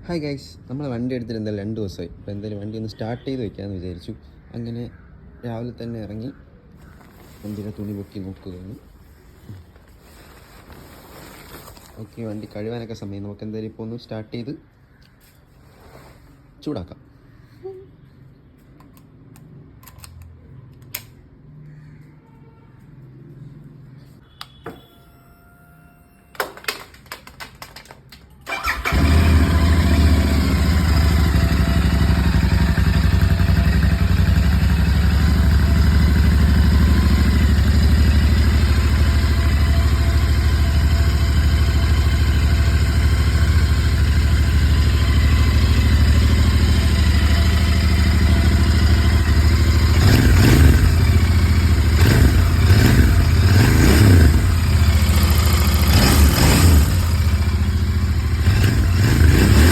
Hi guys, നമ്മൾ വണ്ടി എടുത്തിട്ട് എന്തായാലും 2 ദിവസമായി. അപ്പോൾ എന്തായാലും വണ്ടി ഒന്ന് സ്റ്റാർട്ട് ചെയ്ത് വെക്കാമെന്ന് വിചാരിച്ചു. അങ്ങനെ രാവിലെ തന്നെ ഇറങ്ങി വണ്ടിയുടെ തുണി പൊക്കി നോക്കുകയാണ്. ഓക്കെ, വണ്ടി കഴുകാനൊക്കെ സമയം. നമുക്ക് എന്തായാലും ഇപ്പോൾ ഒന്ന് സ്റ്റാർട്ട് ചെയ്ത് ചൂടാക്കാം.